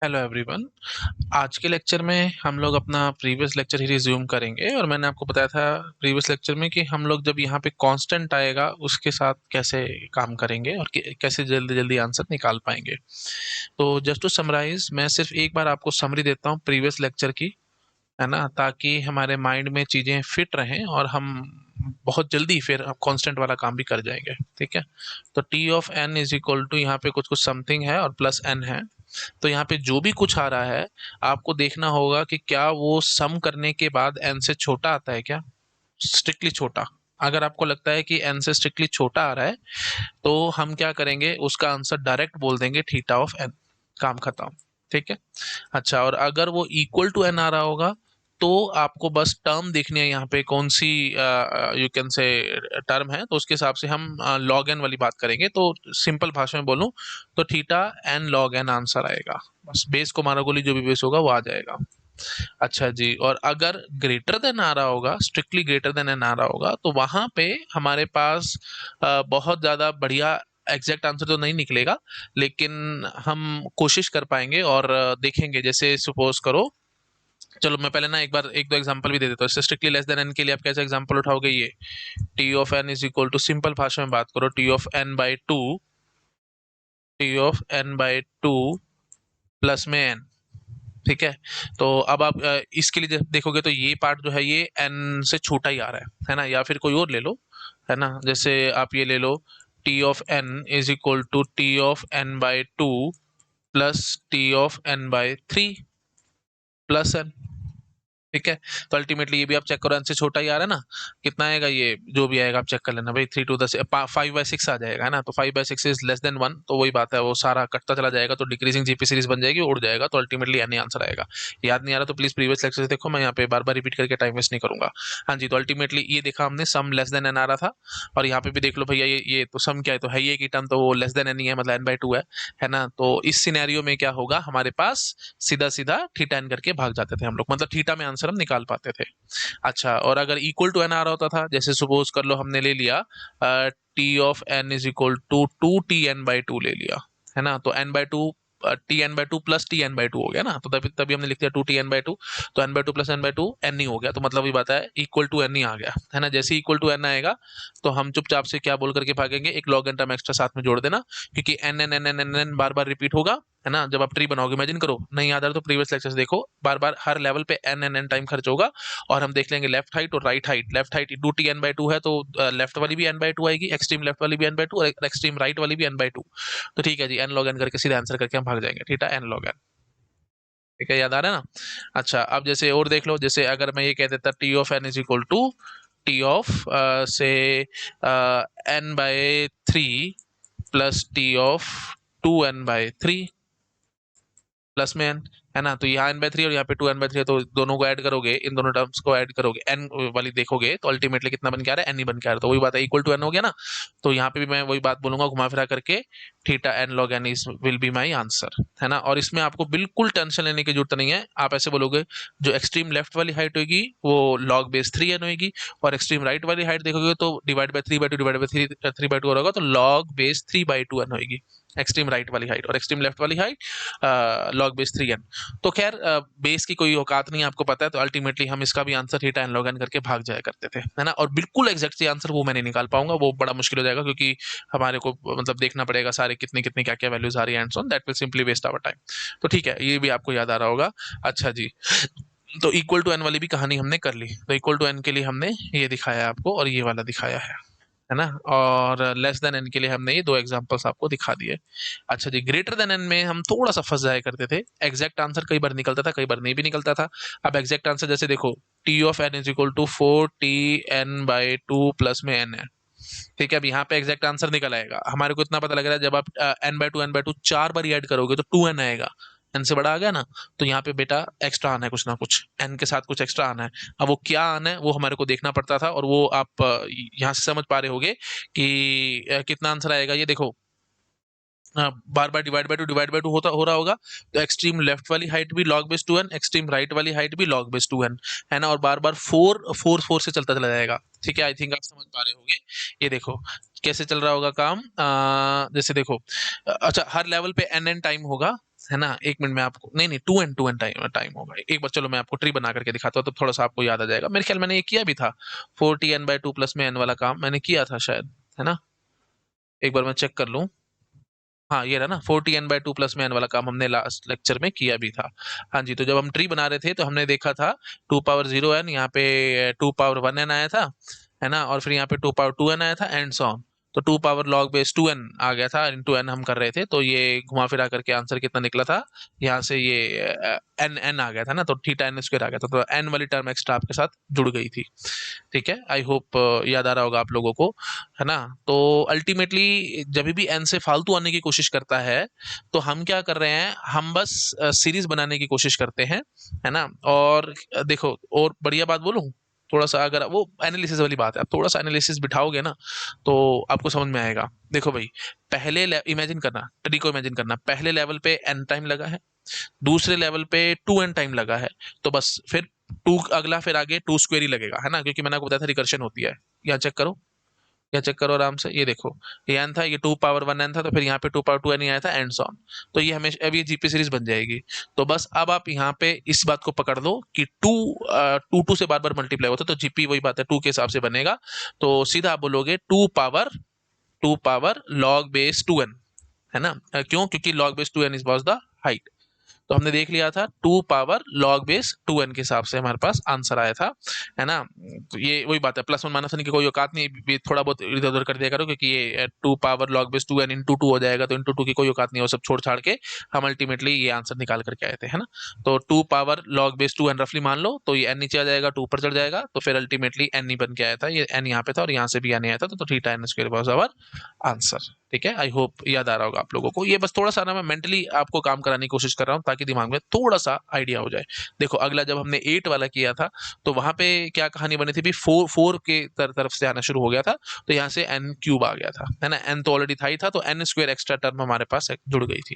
Hello everyone. आज के lecture में हम लोग अपना प्रीवियस लेक्चर ही रिज्यूम करेंगे और मैंने आपको बताया था प्रीवियस लेक्चर में कि हम लोग जब यहाँ पे कांस्टेंट आएगा उसके साथ कैसे काम करेंगे और कैसे जल्दी जल्दी आंसर निकाल पाएंगे। तो जस्ट टू समराइज मैं सिर्फ एक बार आपको समरी देता हूँ प्रीवियस लेक्चर की, है ना, ताकि हमारे माइंड में चीज़ें फिट रहें और हम बहुत जल्दी फिर कांस्टेंट वाला काम भी कर जाएंगे। ठीक है, तो T of N is equal to यहाँ पे कुछ कुछ समथिंग है और प्लस एन है। तो यहाँ पे जो भी कुछ आ रहा है आपको देखना होगा कि क्या वो सम करने के बाद एन से छोटा आता है क्या, स्ट्रिक्टली छोटा। अगर आपको लगता है कि एन से स्ट्रिक्टली छोटा आ रहा है तो हम क्या करेंगे, उसका आंसर डायरेक्ट बोल देंगे थीटा ऑफ एन, काम खत्म। ठीक है। अच्छा, और अगर वो इक्वल टू एन आ रहा होगा तो आपको बस टर्म देखनी है यहाँ पे कौन सी यू कैन से टर्म है, तो उसके हिसाब से हम लॉग एन वाली बात करेंगे। तो सिंपल भाषा में बोलूं तो theta N log N answer आएगा। बस बेस को मारा गोली जो भी बेस होगा वो आ जाएगा। अच्छा जी, और अगर ग्रेटर देन आ रहा होगा, स्ट्रिक्टली ग्रेटर देन एन आ रहा होगा, तो वहां पे हमारे पास बहुत ज्यादा बढ़िया एग्जैक्ट आंसर तो नहीं निकलेगा, लेकिन हम कोशिश कर पाएंगे और देखेंगे। जैसे सपोज करो, चलो मैं पहले ना एक बार एक दो एग्जांपल भी दे देता हूँ। स्ट्रिक्टली लेस देन एन के लिए आप कैसे एग्जांपल उठाओगे, ये T of N is equal to, simple भाषा में बात करो, T of N by two, T of N by two plus में एन। ठीक है। तो अब आप इसके लिए जब देखोगे तो ये पार्ट जो है ये n से छोटा ही आ रहा है ना, या फिर कोई और ले लो, है ना। जैसे आप ये ले लो, t of n is equal to T of n by two plus T of n by three plus n। ठीक है। तो अल्टीमेटली ये भी आप चेक करो, एन से छोटा ही आ रहा है ना, कितना आएगा, ये जो भी आएगा आप चेक कर लेना भाई, 3 to 10 5/6 आ जाएगा, है ना। तो 5/6 इज लेस देन 1, तो वही बात है, वो सारा कटता चला जाएगा तो डिक्रीजिंग जीपी सीरीज बन जाएगी, उड़ जाएगा। तो अल्टीमेटली एन ही आंसर आएगा। याद नहीं आ रहा तो प्लीज प्रीवियस लेक्चर देखो, मैं यहाँ पे बार बार रिपीट करके टाइम वेस्ट नहीं करूंगा। हाँ जी, तो अल्टीमेटली ये देखा हमने, सम लेस देन एन आ रहा था, और यहाँ पे भी देख लो भैया, ये तो सम क्या है, तो है ये की टर्म, तो वो लेस देन एन ही है, मतलब n/2 है ना। तो इस सिनेरियो में क्या होगा, हमारे पास सीधा सीधा थीटा एन करके भाग जाते थे हम लोग, मतलब थीटा में आंसर हम निकाल पाते थे। अच्छा, और अगर इक्वल टू एन आ रहा होता था, जैसे सपोज कर लो हमने ले लिया T of N is equal to 2t n/2 ले लिया, है ना। तो n/2 t n/2 plus t n/2 हो गया ना, तो तभी तभी हमने लिख दिया 2t n/2। तो n/2 प्लस n/2 n ही हो गया, तो मतलब ये बात है इक्वल टू एन ही आ गया, है ना। जैसे इक्वल टू एन आएगा तो हम चुपचाप से क्या बोल करके भागेंगे, एक लॉग एन टर्म एक्स्ट्रा साथ में जोड़ देना, क्योंकि N N N N N N बार बार रिपीट होगा, है ना। जब आप ट्री बनाओगे, इमेजिन करो, नहीं याद आ रहा तो प्रीवियस लेक्चर्स देखो, बार बार हर लेवल पे एन एन एन टाइम खर्च होगा। और हम देख लेंगे लेफ्ट हाइट और right height. Left height 2t n/2 है तो लेफ्ट वाली भी n/2 आएगी, एक्सट्रीम लेफ्ट वाली भी n/2 और एक्सट्रीम राइट वाली भी n/2। तो ठीक है जी, एन लॉग एन करके सीधा आंसर करके हम भाग जाएंगे, ठीक है, एन लॉग एन। ठीक है, याद आ रहा है ना। अच्छा, अब जैसे और देख लो, जैसे अगर मैं ये कह देता T of N is equal to T of से n/3 plus T of 2n/3 plus में एन, है ना। तो यहाँ n/3 और यहाँ पे 2n/3 है, तो दोनों को ऐड करोगे, इन दोनों टर्म्स को ऐड करोगे, एन वाली देखोगे तो अल्टीमेटली कितना बन के आ रहा है, एन ही बन के आ रहा है। तो वही बात है, इक्वल टू एन हो गया ना। तो यहाँ पे भी मैं वही बात बोलूंगा घुमा फिरा करके, theta N log N is will be my answer, है ना। और इसमें आपको बिल्कुल टेंशन लेने की जरूरत नहीं है। आप ऐसे बोलोगे, जो एक्सट्रीम लेफ्ट वाली हाइट होगी वो लॉग बेस 3n होगी, और एक्सट्रीम राइट वाली हाइट देखोगे तो डिवाइड बाई 3/2 डिवाइड बाई 3/2 होगा, तो लॉग बेस 3/2n होगी एक्सट्रीम राइट वाली हाइट, और एक्सट्रीम लेफ्ट वाली हाइट लॉग बेस 3n। तो खैर बेस की कोई औकात नहीं, आपको पता है। तो अल्टीमेटली हम इसका भी answer theta N log N करके भाग जाया करते थे, है ना। और बिल्कुल एग्जैक्ट सी आंसर वो मैं नहीं निकाल पाऊंगा, वो बड़ा मुश्किल हो जाएगा, क्योंकि हमारे को मतलब देखना पड़ेगा सारे कितनी कितनी क्या क्या वैल्यूज आ रही है, and so that will simply waste our time. तो ठीक है, ये भी आपको याद आ रहा होगा। अच्छा जी, तो इक्वल टू एन वाली भी कहानी हमने कर ली। तो इक्वल टू एन के लिए हमने ये दिखाया आपको और ये वाला दिखाया है ना। और लेस देन एन के लिए हमने ये दो एग्जांपल्स आपको दिखा दिए। अच्छा जी, ग्रेटर देन एन में हम थोड़ा सा फंस जाया करते थे, एग्जैक्ट आंसर कई बार निकलता था, कई बार नहीं भी निकलता था। अब एग्जैक्ट आंसर जैसे देखो, T of N is equal to 4t n/2 plus में एन है। ठीक है, अब यहाँ पे एग्जैक्ट आंसर निकल आएगा। हमारे को इतना पता लग रहा है, जब आप n/2 चार बार ऐड करोगे तो 2n आएगा, एन से बड़ा आ गया ना। तो यहाँ पे बेटा एक्स्ट्रा आना है, कुछ ना कुछ एन के साथ कुछ एक्स्ट्रा आना है। अब वो क्या आना है वो हमारे को देखना पड़ता था, और वो आप यहाँ से समझ पा रहे होगे कि कितना आंसर आएगा। ये देखो, बार बार डिवाइड बाय टू होता हो रहा होगा, तो एक्सट्रीम लेफ्ट वाली हाइट भी log base 2n, extreme right वाली हाइट भी लॉग बेस 2n, है ना। और बार बार 4 4 4 से चलता चला जाएगा। ठीक है, आई थिंक आप समझ पा रहे होगे। ये देखो कैसे चल रहा होगा काम, जैसे देखो, अच्छा हर लेवल पे n n टाइम होगा, है ना। 1 मिनट में आपको, नहीं नहीं, 2n टाइम टाइम होगा। एक बार चलो मैं आपको ट्री बना करके दिखाता हूँ, तो थोड़ा सा आपको याद आ जाएगा। मेरे ख्याल मैंने ये किया भी था, 40n/2 प्लस में n वाला काम मैंने किया था शायद, है ना। एक बार मैं चेक कर लूँ। हाँ, ये रहा ना, 40n/2 प्लस में n वाला काम हमने लास्ट लेक्चर में किया भी था। हाँ जी, तो जब हम ट्री बना रहे थे तो हमने देखा था 2 पावर 0n, यहाँ पे 2 पावर 1n आया था, है ना। और फिर यहाँ पे 2 पावर 2n आया था, एंड सो ऑन। तो 2 पावर log base 2n आ गया था, इंटू n हम कर रहे थे, तो ये घुमा फिरा करके आंसर कितना निकला था, यहाँ से ये एन एन आ गया था ना, तो थीटा n स्क्वायर आ गया था, तो n वाली टर्म एक्स्ट्रा आपके साथ जुड़ गई थी। ठीक है, आई होप याद आ रहा होगा आप लोगों को, है ना। तो अल्टीमेटली जब भी एन से फालतू आने की कोशिश करता है, तो हम क्या कर रहे हैं, हम बस सीरीज बनाने की कोशिश करते हैं, है ना। और देखो, और बढ़िया बात बोलूं, थोड़ा सा अगर वो एनालिसिस वाली बात है, आप थोड़ा सा एनालिसिस बिठाओगे ना, तो आपको समझ में आएगा। देखो भाई, पहले इमेजिन करना, ट्री को इमेजिन करना, पहले लेवल पे एन टाइम लगा है, दूसरे लेवल पे 2n टाइम लगा है, तो बस फिर टू अगला, फिर आगे 2 स्क्वायर ही लगेगा, है ना, क्योंकि मैंने आपको बताया था रिकर्शन होती है। यहाँ चेक करो, यहाँ चेक करो आराम से, ये देखो, ये n था, ये 2 पावर 1n था, तो फिर यहाँ पे 2 पावर 2n ही आया था, एंड ऑन। तो ये हमेशा, अब ये जीपी सीरीज बन जाएगी। तो बस अब आप यहाँ पे इस बात को पकड़ लो कि टू से बार बार मल्टीप्लाई होता है, तो जीपी वही बात है, 2 के हिसाब से बनेगा। तो सीधा आप बोलोगे 2 पावर log base 2n, है ना। क्यों, क्योंकि log base 2n is was the height. तो हमने देख लिया था 2 पावर log base 2n के हिसाब से हमारे पास आंसर आया था, है ना। तो ये वही बात है, प्लस वन माइनस वन की कोई औकात नहीं, ये थोड़ा बहुत इधर उधर कर दिया करो, क्योंकि ये 2 power log base 2n into two हो जाएगा, तो इंटू टू की कोई औकात नहीं है, वो सब छोड़ छाड़ के हम अल्टीमेटली ये आंसर निकाल करके आए थे, है ना। तो 2 पावर log base 2n रफली मान लो, तो ये एन नीचे आ जाएगा, टू ऊपर चढ़ जाएगा, तो फिर अल्टीमेटली एन ही बन के आया था, ये एन यहाँ पे था और यहाँ से भी एन आया था, तो theta n square was our answer. ठीक है, आई होप याद आ रहा होगा आप लोगों को। ये बस थोड़ा सा ना मैं मेंटली आपको काम कराने की कोशिश कर रहा हूँ, ताकि दिमाग में थोड़ा सा आइडिया हो जाए। देखो, अगला जब हमने 8 वाला किया था, तो वहां पे क्या कहानी बनी थी भी, 4 के तरफ से आना शुरू हो गया था, तो यहाँ से n क्यूब आ गया था, है ना। n तो ऑलरेडी था ही था, तो n स्क्वायर एक्स्ट्रा टर्म हमारे पास जुड़ गई थी।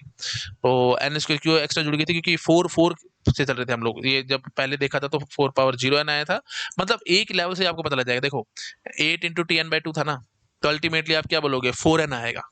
तो n स्क्वायर क्यों एक्स्ट्रा जुड़ गई थी, क्योंकि 4 4 से चल रहे थे हम लोग। ये जब पहले देखा था तो 4 पावर 0n आया था, मतलब एक लेवल से आपको पता लग जाएगा। देखो, 8 इंटू Tn/2 था ना, तो अल्टीमेटली आप क्या बोलोगे, 4n आएगा।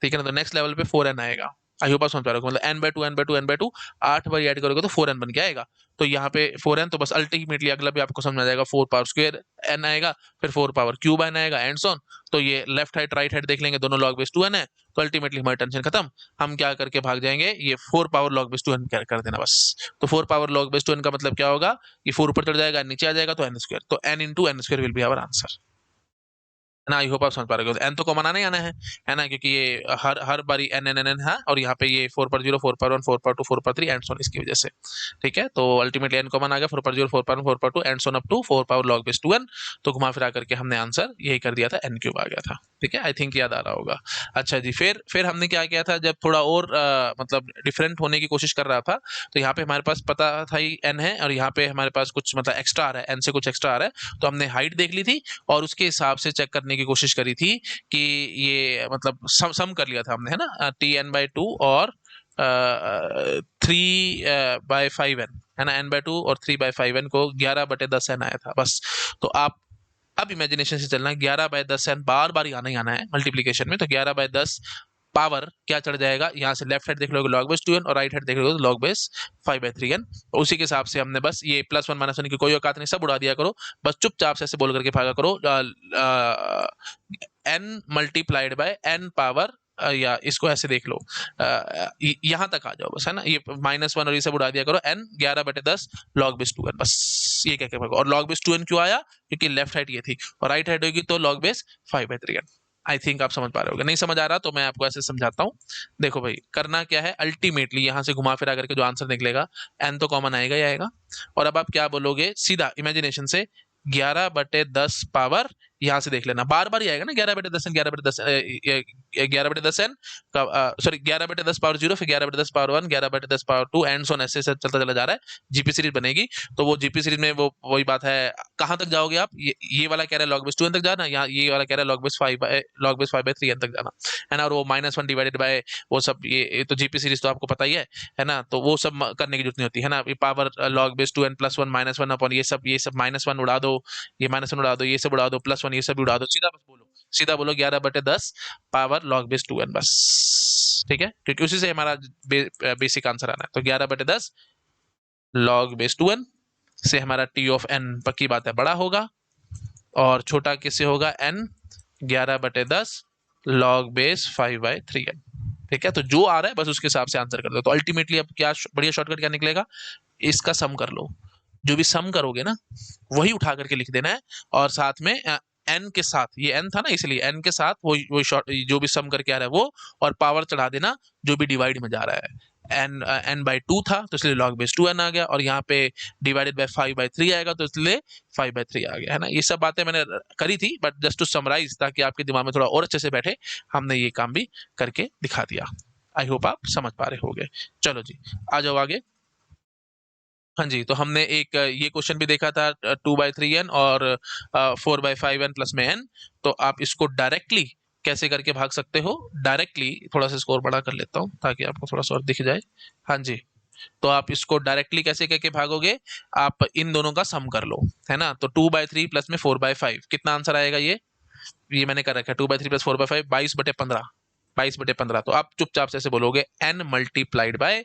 ठीक है ना, तो नेक्स्ट लेवल पे 4n आएगा। आई होप आप समझ पा रहे हो, मतलब n/2 8 बार ऐड करोगे तो 4n बन के आएगा। तो यहाँ पे 4n, तो बस अल्टीमेटली अगला भी आपको समझ में आ जाएगा, 4 पावर स्क्वायर n आएगा, फिर 4 पावर क्यूब n आएगा, एंड सो ऑन। तो ये लेफ्ट हाइट राइट हाइट देख लेंगे, दोनों log base 2n है, तो अल्टीमेटली हमारी टेंशन खत्म। हम क्या करके भाग जाएंगे, ये 4 पावर log base 2n कर देना बस। तो 4 पावर log base 2n का मतलब क्या होगा, ये 4 ऊपर चढ़ जाएगा, नीचे आ जाएगा, तो n स्क्वायर, तो n into n square will be our answer, है ना। आई होप आप समझ पा रहे हो, एन तो कॉमन आना ही आना है ना, क्योंकि ये हर हर बारी एन एन एन एन है, और यहाँ पे ये 4 पर 0 4 पर 1 4 पर 2 4 पर 3 एंड सोन, इसकी वजह से। ठीक है, तो अल्टीमेटली एन कॉमन आ गया, 4 पर 0 4 पर 1 4 पर 2 and so on up to 4 power log base 2n। तो घुमा फिरा करके हमने आंसर यही कर दिया था, एन क्यूब आ गया था। ठीक है, आई थिंक याद आ रहा होगा। अच्छा जी, फिर हमने क्या किया था, जब थोड़ा और मतलब डिफरेंट होने की कोशिश कर रहा था, तो यहाँ पे हमारे पास पता था ही एन है, और यहाँ पे हमारे पास कुछ मतलब एक्स्ट्रा आ रहा है, एन से कुछ एक्स्ट्रा आ रहा है, तो हमने हाइट देख ली थी, और उसके हिसाब से चेक करने की कोशिश करी थी कि ये मतलब सम कर लिया था हमने, है ना, Tn/2 और 3/5n, है ना, n/2 और 3/5n को 11/10n आया था बस। तो आप अब इमेजिनेशन से चलना, 11/10n बार बार आना ही आना है मल्टीप्लीकेशन में, तो 11/10 पावर क्या चढ़ जाएगा, यहाँ से लेफ्ट साइड देख लोगे log base 2n, और राइट साइड देख लोगे log base 5/3n। तो उसी के हिसाब से हमने बस ये प्लस वन माइनस वन की कोई औकात नहीं, सब उड़ा दिया करो, बस चुपचाप से ऐसे बोल करके भागा करो, n×n पावर, या इसको ऐसे देख लो, यहाँ तक आ जाओ बस, है ना। ये -1 और ये सब उड़ा दिया करो, n 11/10 log base 2n, बस ये क्या क्या भागो। और log base 2n क्यों आया, क्योंकि लेफ्ट साइड ये थी, और राइट साइड होगी तो log base 5/3n। आई थिंक आप समझ पा रहे होगे, नहीं समझ आ रहा तो मैं आपको ऐसे समझाता हूँ। देखो भाई, करना क्या है, अल्टीमेटली यहाँ से घुमा फिरा करके जो आंसर निकलेगा, n तो कॉमन आएगा ही आएगा, और अब आप क्या बोलोगे, सीधा इमेजिनेशन से 11/10 पावर, यहाँ से देख लेना, बार बार ही आएगा ना, 11/10n 11/10, 11/10n का, सॉरी 11/10 पावर 0, फिर 11/10 पावर 1, 11/10 पावर 2 एंड सोन, ऐसे ऐसे चलता चला जा रहा है, जीपी सीरीज बनेगी। तो वो जीपी सीरीज में वो वही बात है, कहाँ तक जाओगे आप, ये वाला कह रहा है log base 2n तक जाना, यहाँ ये वाला कह रहा है log base 5/3n तक जाना, है ना। और वो -1 डिवाइडेड बाय वो सब, ये तो जीपी सीरीज तो आपको पता ही है ना, तो वो सब करने की जरूरत नहीं होती, है ना। ये power log base 2n +1 -1 upon ये सब -1 उड़ा दो, ये -1 उड़ा दो, ये सब उड़ा दो, +1 ये सब उड़ा दो, सीधा बस बोलो, सीधा बोलो 11/10 पावर log base 2n, बस ठीक है, क्योंकि उसी से हमारा बेसिक आंसर आना है। तो 11/10 log बेस 2n से हमारा टी ऑफ एन पक्की बात है बड़ा होगा, और छोटा किससे होगा, n 11/10 log बेस 5/3n। ठीक है, तो जो आ रहा है बस उसके हिसाब से आंसर कर दो। तो अल्टीमेटली अब क्या बढ़िया शॉर्टकट क्या निकलेगा, इसका सम कर लो। जो भी सम करोगे ना वही उठा करके लिख देना है, और साथ में एन के साथ, ये एन था ना इसलिए एन के साथ वो शॉर्ट जो भी सम करके आ रहा है वो, और पावर चढ़ा देना जो भी डिवाइड में जा रहा है। n/2 था तो इसलिए log बेस 2n आ गया, और यहाँ पे डिवाइडेड बाय 5/3 आएगा तो इसलिए 5/3 आ गया, है ना। ये सब बातें मैंने करी थी, बट जस्ट टू समराइज, ताकि आपके दिमाग में थोड़ा और अच्छे से बैठे, हमने ये काम भी करके दिखा दिया। आई होप आप समझ पा रहे होगे। चलो जी, आ जाओ आगे। हाँ जी, तो हमने एक ये क्वेश्चन भी देखा था 2/3n और 4/5n प्लस में n। तो आप इसको डायरेक्टली कैसे करके भाग सकते हो, डायरेक्टली थोड़ा सा स्कोर बड़ा कर लेता हूँ ताकि आपको थोड़ा सा और दिख जाए। हाँ जी, तो आप इसको डायरेक्टली कैसे करके भागोगे, आप इन दोनों का सम कर लो, है ना। तो 2/3 प्लस में 4/5 कितना आंसर आएगा, ये मैंने कर रखा है 2/3 प्लस 4/5 22/15, 22/15। तो आप चुपचाप से ऐसे बोलोगे n मल्टीप्लाइड बाय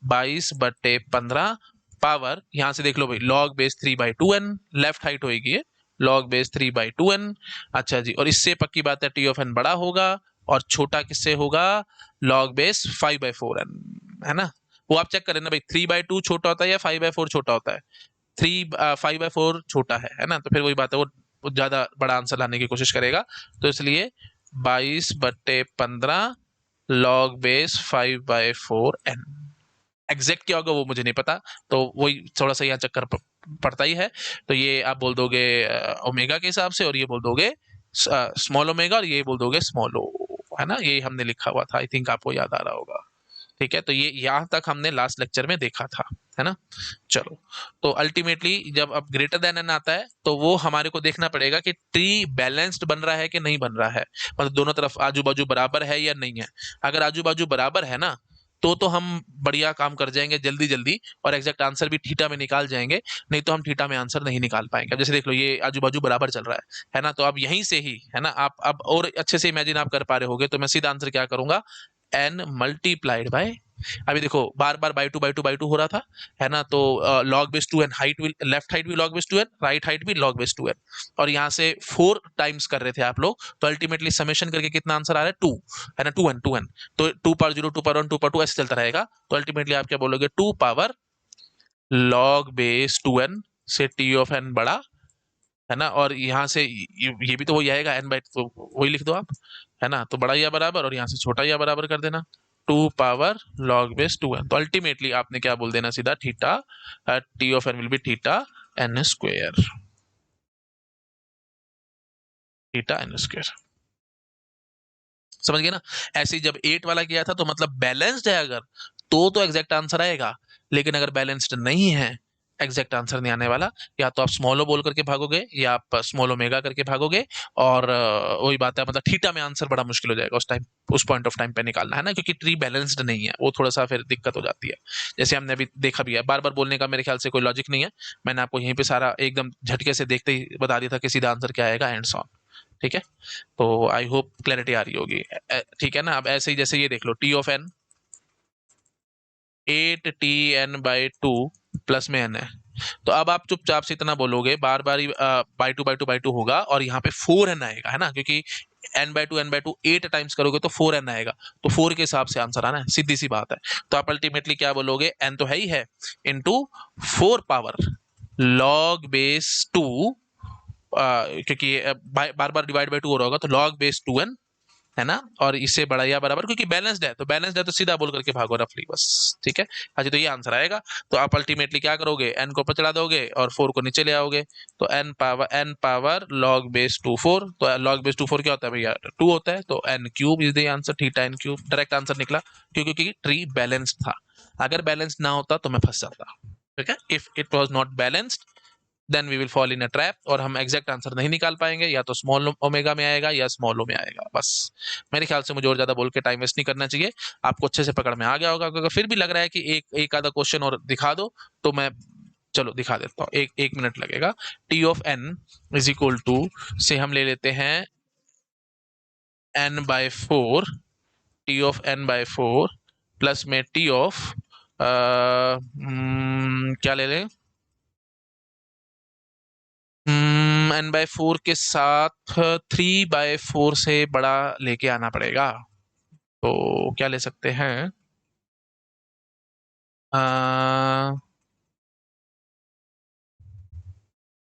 22/15 पावर, यहां से देख लो भाई, log base 3/2n, left height होगी ये, log बेस 3/2n। अच्छा जी, और इससे पक्की बात है टी ऑफ एन बड़ा होगा, और छोटा किससे होगा, log बेस 5/4n, है ना। वो आप चेक करें ना भाई, 3/2 छोटा होता है या 5/4 छोटा होता है, 5/4 छोटा है ना। तो फिर वही बात है, वो ज्यादा बड़ा आंसर लाने की कोशिश करेगा, तो इसलिए 22/15 log बेस 5/4n। एग्जैक्ट क्या होगा वो मुझे नहीं पता, तो वही थोड़ा सा यहाँ चक्कर पड़ता ही है। तो ये आप बोल दोगे ओमेगा के हिसाब से, और ये बोल दोगे स्मॉल ओमेगा, और ये बोल दोगे स्मॉल ओ, है ना। ये हमने लिखा हुआ था, आई थिंक आपको याद आ रहा होगा। ठीक है, तो ये यहाँ तक हमने लास्ट लेक्चर में देखा था, है ना। चलो, तो अल्टीमेटली जब अब ग्रेटर देन एन आता है तो वो हमारे को देखना पड़ेगा कि ट्री बैलेंस्ड बन रहा है कि नहीं बन रहा है, मतलब दोनों तरफ आजू बाजू बराबर है या नहीं है। अगर आजू बाजू बराबर है ना, तो हम बढ़िया काम कर जाएंगे जल्दी जल्दी, और एग्जैक्ट आंसर भी थीटा में निकाल जाएंगे। नहीं तो हम थीटा में आंसर नहीं निकाल पाएंगे। अब जैसे देख लो, ये आजू बाजू बराबर चल रहा है ना। तो अब यहीं से ही, है ना, आप अब और अच्छे से इमेजिन आप कर पा रहे होगे, तो मैं सीधा आंसर क्या करूंगा, n मल्टीप्लाइड बाय, अभी देखो बार बार बाई टू हो रहा था, है ना। तो log बेस 2n, हाइट भी, लेफ्ट हाइट भी log base 2n, right height भी log बेस 2n, और यहाँ से 4 टाइम्स कर रहे थे आप लोग, तो अल्टीमेटली समेशन करके कितना आंसर आ रहा है, 2, है ना, 2n। तो 2 पावर 0, 2 पावर 1, 2 पावर 2 ऐसे चलता रहेगा। तो अल्टीमेटली आप क्या बोलोगे, 2 पावर log बेस 2n से t ऑफ n बड़ा, है ना। और यहाँ से ये भी तो वही आएगा n बाई, तो वही लिख दो आप, है ना। तो बड़ा या बराबर, और यहाँ से छोटा या बराबर कर देना, 2 पावर log बेस 2n। तो अल्टीमेटली आपने क्या बोल देना सीधा, theta T of N will be theta N square, theta N square. समझ गए ना। ऐसे ही जब 8 वाला किया था, तो मतलब बैलेंस्ड है अगर, तो एग्जैक्ट आंसर आएगा, लेकिन अगर बैलेंस्ड नहीं है, एग्जैक्ट आंसर नहीं आने वाला। या तो आप स्मॉल ओ बोल करके भागोगे, या आप स्मॉल ओमेगा करके भागोगे, और वही बात है, मतलब थीटा में आंसर बड़ा मुश्किल हो जाएगा उस टाइम, उस पॉइंट ऑफ टाइम पे निकालना, है ना, क्योंकि ट्री बैलेंस्ड नहीं है, वो थोड़ा सा फिर दिक्कत हो जाती है। जैसे हमने अभी देखा भी है, बार बार बोलने का मेरे ख्याल से कोई लॉजिक नहीं है। मैंने आपको यहीं पे सारा एकदम झटके से देखते ही बता दिया था कि सीधा आंसर क्या आएगा, एंड ऑन। ठीक है, तो आई होप क्लैरिटी आ रही होगी। ठीक है ना। अब ऐसे ही जैसे ये देख लो, T of N 8 t n/2 plus में n है, तो अब आप चुपचाप से इतना बोलोगे, बार बार बाई टू होगा, और यहाँ पे 4n आएगा, है ना, क्योंकि n/2 8 टाइम्स करोगे तो 4n आएगा, तो 4 के हिसाब से आंसर आना है, सीधी सी बात है। तो आप अल्टीमेटली क्या बोलोगे, n तो है ही है, इंटू 4 पावर log बेस 2, क्योंकि बार बार डिवाइड बाय 2 हो रहा होगा, तो log बेस 2n, है ना। और इससे बड़ा या बराबर, क्योंकि बैलेंस्ड है, तो बैलेंस्ड है तो सीधा बोल करके भागो रफली बस। ठीक है, हाँ जी, तो ये आंसर आएगा। तो आप अल्टीमेटली क्या करोगे, n को ऊपर चढ़ा दोगे और 4 को नीचे ले आओगे, तो n पावर log बेस 2 4, तो log बेस 2 4 क्या होता है भैया, 2 होता है, तो n cube is the answer, theta n cube direct answer निकला, क्योंकि ट्री बैलेंस्ड था। अगर बैलेंस्ड ना होता तो मैं फंस जाता। ठीक है, if it was not balanced then we will fall in a trap, और हम एग्जैक्ट आंसर नहीं निकाल पाएंगे, या तो स्मॉल ओमेगा में आएगा या स्मॉल ओ में आएगा बस। मेरे ख्याल से मुझे और ज्यादा बोल के टाइम वेस्ट नहीं करना चाहिए, आपको अच्छे से पकड़ में आ गया होगा। अगर फिर भी लग रहा है कि एक एक आधा क्वेश्चन और दिखा दो, तो मैं चलो दिखा देता हूँ, एक मिनट लगेगा। T of N is equal to से हम ले लेते हैं n/4 T of N by 4 plus में टी ऑफ क्या ले लें, एन बाय 4 के साथ 3/4 से बड़ा लेके आना पड़ेगा। तो क्या ले सकते हैं,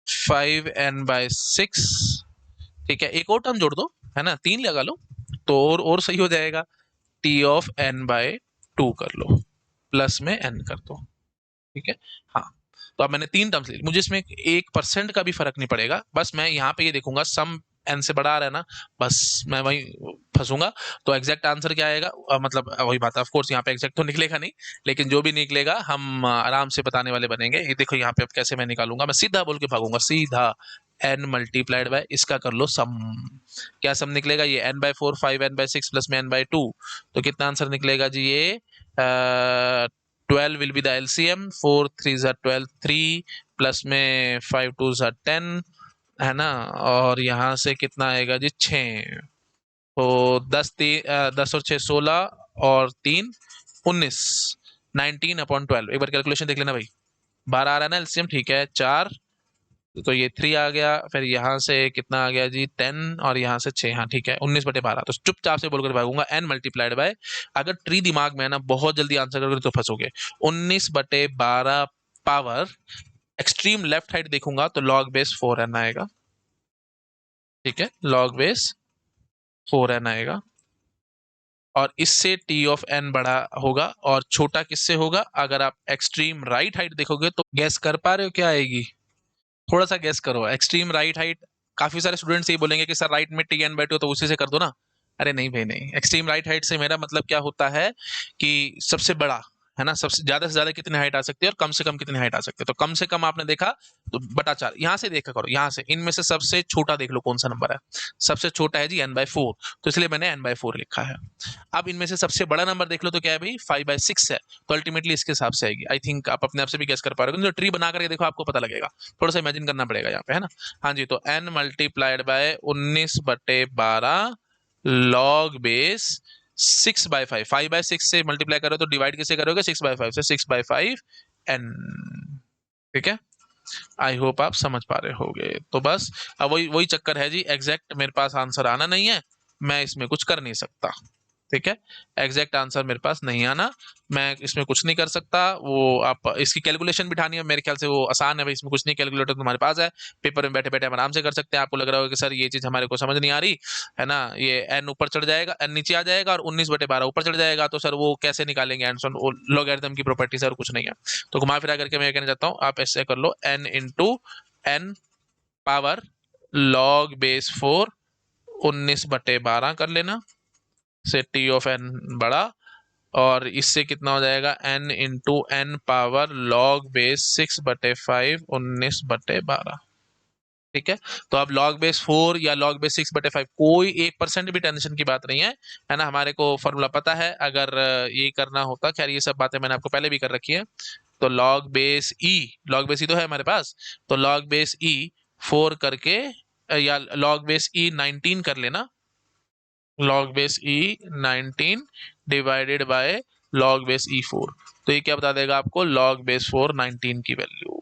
5n/6। ठीक है, एक और टर्म जोड़ दो, है ना, 3 लगा लो तो और सही हो जाएगा। टी ऑफ n/2 कर लो, प्लस में n कर दो। ठीक है, हाँ। तो अब मैंने 3 टर्म्स ली, मुझे इसमें 1% का भी फर्क नहीं पड़ेगा, बस मैं यहाँ पे ये देखूंगा सम n से बड़ा आ रहा है ना, बस मैं वही फंसूंगा। तो एग्जैक्ट आंसर क्या आएगा, मतलब वही बात है, ऑफ कोर्स यहाँ पे एग्जैक्ट तो निकलेगा नहीं, लेकिन जो भी निकलेगा हम आराम से बताने वाले बनेंगे। ये देखो यहाँ पे अब कैसे मैं निकालूंगा, मैं सीधा बोल के भागूंगा, सीधा n मल्टीप्लाइड बाय इसका कर लो सम। क्या सम निकलेगा, ये n/4 5n/6 प्लस में n/2, तो कितना आंसर निकलेगा जी, ये 12 विल बी द एलसीएम, 4 3 ज़ा 12, 3 प्लस में 5 2 ज़ा 10, है ना, और यहाँ से कितना आएगा जी 6। तो 10 और 6 16 और 3 19, 19/12। एक बार कैलकुलेशन देख लेना भाई, 12 आ रहा है ना एलसीएम, ठीक है, 4, तो ये 3 आ गया, फिर यहाँ से कितना आ गया जी 10, और यहाँ से 6, हाँ ठीक है, 19/12। तो चुपचाप से बोलकर भागूंगा n मल्टीप्लाइड बाय, अगर ट्री दिमाग में है ना बहुत जल्दी आंसर करोगे तो फंसोगे, 19/12 पावर एक्सट्रीम लेफ्ट साइड देखूंगा तो लॉग बेस 4n आएगा। ठीक है, लॉग बेस 4n आएगा, और इससे टी ऑफ एन बड़ा होगा, और छोटा किससे होगा, अगर आप एक्सट्रीम राइट हाइट देखोगे तो गैस कर पा रहे हो क्या आएगी, थोड़ा सा गेस करो, एक्सट्रीम राइट हाइट। काफी सारे स्टूडेंट्स ये बोलेंगे कि सर राइट में T/N/2 तो उसी से कर दो ना। अरे नहीं भाई नहीं, एक्सट्रीम राइट हाइट से मेरा मतलब क्या होता है कि सबसे बड़ा, है ना, सबसे ज्यादा से ज्यादा कितनी हाइट आ सकती है और कम से कम कितनी हाइट आ सकती है। तो कम से कम आपने देखा तो बटा 4, यहाँ से देखा करो, यहाँ से इनमें से सबसे छोटा देख लो कौन सा नंबर है, सबसे छोटा है जी n/4, तो इसलिए मैंने n/4 लिखा है। अब इनमें से सबसे बड़ा नंबर देख लो तो क्या है भाई, 5/6 है, तो अल्टीमेटली इसके हिसाब से आएगी। आई थिंक आप अपने आप से भी गेस कर पा रहे हो, जो ट्री बना करके देखो आपको पता लगेगा, थोड़ा सा इमेजिन करना पड़ेगा यहाँ पे, है ना। हाँ जी, तो n multiplied by 19/12 log base 6/5, 5/6 से मल्टीप्लाई करो तो डिवाइड किसे करोगे, 6/5 से, 6/5 n। ठीक है, आई होप आप समझ पा रहे होगे। तो बस अब वही वही चक्कर है जी, एग्जैक्ट मेरे पास आंसर आना नहीं है, मैं इसमें कुछ कर नहीं सकता। ठीक है, एग्जैक्ट आंसर मेरे पास नहीं आना, मैं इसमें कुछ नहीं कर सकता। वो आप इसकी कैलकुलेशन बिठानी है, मेरे ख्याल से वो आसान है भाई, इसमें कुछ नहीं, कैलकुलेटर तुम्हारे पास है, पेपर में बैठे बैठे हम आराम से कर सकते हैं। आपको लग रहा होगा कि सर ये चीज हमारे को समझ नहीं आ रही, है ना, ये एन ऊपर चढ़ जाएगा, एन नीचे आ जाएगा, और 19/12 ऊपर चढ़ जाएगा, तो सर वो कैसे निकालेंगे आंसर, वो लॉगरिथम की प्रॉपर्टी से और कुछ नहीं है। तो घुमा फिरा करके मैं कहना चाहता हूँ, आप ऐसे कर लो, N into N power log base 4 19/12 कर लेना, से टी ऑफ एन बड़ा, और इससे कितना हो जाएगा, n into N power log base 6/5 19/12। ठीक है, तो अब लॉग बेस 4 या लॉग बेस 6/5 कोई 1% भी टेंशन की बात नहीं है ना, हमारे को फॉर्मूला पता है। अगर ये करना होता, खैर ये सब बातें मैंने आपको पहले भी कर रखी है, तो लॉग बेस ई तो है हमारे पास, तो लॉग बेस ई 4 करके, या लॉग बेस ई 19 कर लेना, log base E 19 divided by log base E 4, तो ये क्या बता देगा आपको, लॉग बेस 4 19 की वैल्यू।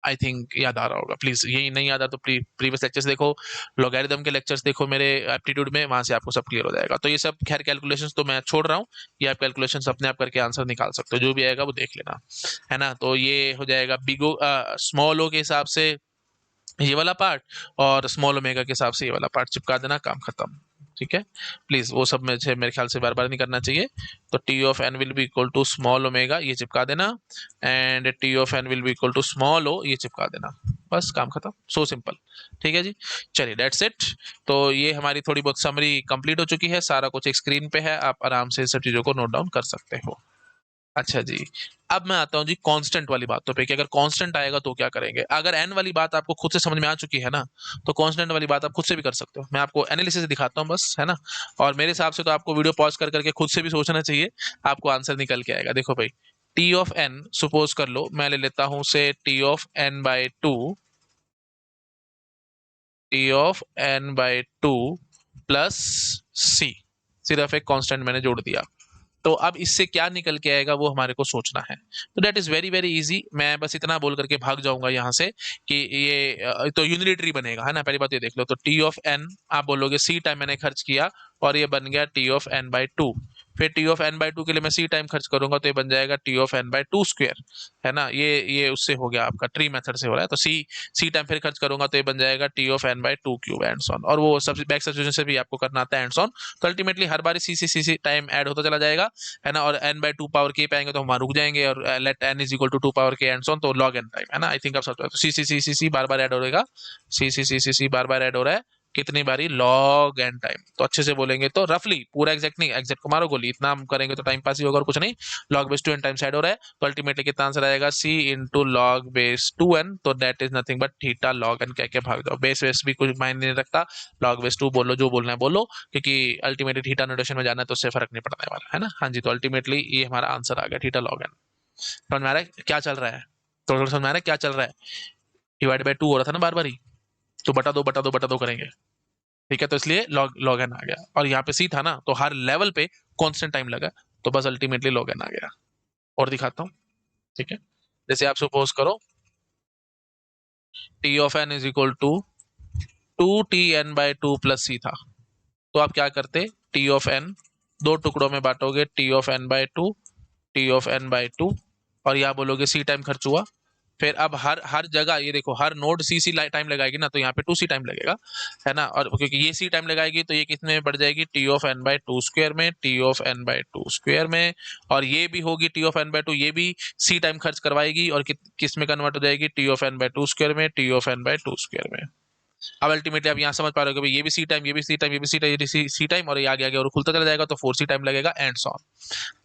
आई थिंक याद आ रहा होगा, प्लीज यही नहीं याद आ तो प्रीवियस लेक्चर्स देखो, लॉगरिथम के लेक्चर्स देखो मेरे एप्टीट्यूड में, वहां से आपको सब क्लियर हो जाएगा। तो ये सब खैर कैलकुलेशंस तो मैं छोड़ रहा हूँ, ये आप कैलकुलेशंस अपने आप करके आंसर निकाल सकते हो, जो भी आएगा वो देख लेना, है ना। तो ये हो जाएगा बिगो स्मॉल ओ के हिसाब से ये वाला पार्ट, और स्मॉल ओमेगा के हिसाब से ये वाला पार्ट चिपका देना, काम खत्म। ठीक है, प्लीज वो सब मुझे मेरे ख्याल से बार बार नहीं करना चाहिए। तो T of N will be equal to small omega, ये चिपका देना, and T of N will be equal to small O, ये चिपका देना, बस काम खत्म, सो सिंपल। ठीक है जी, चलिए दैट्स इट। तो ये हमारी थोड़ी बहुत समरी कंप्लीट हो चुकी है, सारा कुछ एक स्क्रीन पे है, आप आराम से सब चीजों को नोट डाउन कर सकते हो। अच्छा जी, अब मैं आता हूँ जी कांस्टेंट वाली बातों पे, कि अगर कांस्टेंट आएगा तो क्या करेंगे। अगर एन वाली बात आपको खुद से समझ में आ चुकी है ना, तो कांस्टेंट वाली बात आप खुद से भी कर सकते हो, मैं आपको एनालिसिस दिखाता हूँ बस, है ना। और मेरे हिसाब से तो आपको वीडियो पॉज कर करके खुद से भी सोचना चाहिए, आपको आंसर निकल के आएगा। देखो भाई, टी ऑफ एन सपोज कर लो, मैं ले लेता हूँ से T of N by two plus C. सिर्फ एक कांस्टेंट मैंने जोड़ दिया। तो अब इससे क्या निकल के आएगा वो हमारे को सोचना है। तो that is very very easy. मैं बस इतना बोल करके भाग जाऊंगा यहाँ से कि ये तो यूनिटरी बनेगा, है ना। पहली बात ये देख लो, तो टी ऑफ एन आप बोलोगे सी टाइम मैंने खर्च किया और ये बन गया T of N by two. फिर T of N by two के लिए मैं सी टाइम खर्च करूंगा तो ये बन जाएगा T of N by two square, है ना। ये उससे हो गया, आपका ट्री मेथड से हो रहा है। तो सी टाइम फिर खर्च करूंगा तो ये बन जाएगा T of N by two cube and so on, और वो सब बैक सब्स्टिट्यूशन से भी आपको करना आता है एंड सॉन। तो अल्टीमेटली हर बार सी टाइम ऐड होता चला जाएगा, है ना। और n बाई टू पावर के पे आएंगे तो हम वहां रुक जाएंगे, और let n is equal to two power के एंड सॉन, तो log n टाइम, है ना। आई थिंक आप समझ पाए। तो सी बार बार ऐड हो रहेगा, सी बार बार ऐड हो रहा है, कितनी बारी log n टाइम। तो अच्छे से बोलेंगे तो रफली, पूरा एग्जैक्ट नहीं, एग्जैक्ट को मारो गोली, इतना हम करेंगे तो टाइम पास ही होगा और कुछ नहीं। log base two N times add हो रहा है, तो अल्टीमेटली कितना आंसर आएगा, C into log base two N, तो that is nothing but theta log n कह के भाग जाओ। बेस वेस भी कुछ मायने नहीं रखता, log बेस टू बोलो, जो बोलना है बोलो, क्योंकि अल्टीमेटली थीटा नोटेशन में जाना है तो उससे फर्क नहीं पड़ने वाला, है ना। हाँ जी, तो अल्टीमेटली ये हमारा आंसर आ गया, थीटा log n। समझ में आ रहा है क्या चल रहा है? थोड़ा थोड़ा समझ में आ रहा है क्या चल रहा है? डिवाइड बाय टू हो रहा था ना बार बार ही, तो बटा दो बटा दो बटा दो करेंगे, ठीक है। तो इसलिए log n आ गया, और यहाँ पे सी था ना तो हर लेवल पे कांस्टेंट टाइम लगा, तो बस अल्टीमेटली log n आ गया। और दिखाता हूँ, ठीक है। जैसे आप सपोज करो T of N is equal to two T N by two plus C था, तो आप क्या करते, टी ऑफ एन दो टुकड़ों में बांटोगे, T of N by two, T of N by two, और यहाँ बोलोगे सी टाइम खर्च हुआ। फिर अब हर हर जगह ये देखो, हर नोड सी टाइम लगाएगी ना, तो यहाँ पे टू सी टाइम लगेगा, है ना। और क्योंकि ये सी टाइम लगाएगी तो ये कितने में बढ़ जाएगी, T of N by two square में, T of N by two square में। और ये भी होगी T of N by two, ये भी सी टाइम खर्च करवाएगी, और किस में कन्वर्ट हो जाएगी, T of N by two square में, T of N by two square में। अब अल्टीमेटली आप यहाँ समझ पा रहे हो कि ये भी सी टाइम, ये भी सी टाइम, ये भी सी टाइम, ये भी सी टाइम, और ये आगे आगे और खुलता चला जाएगा, तो फोर सी टाइम लगेगा एंड सॉन।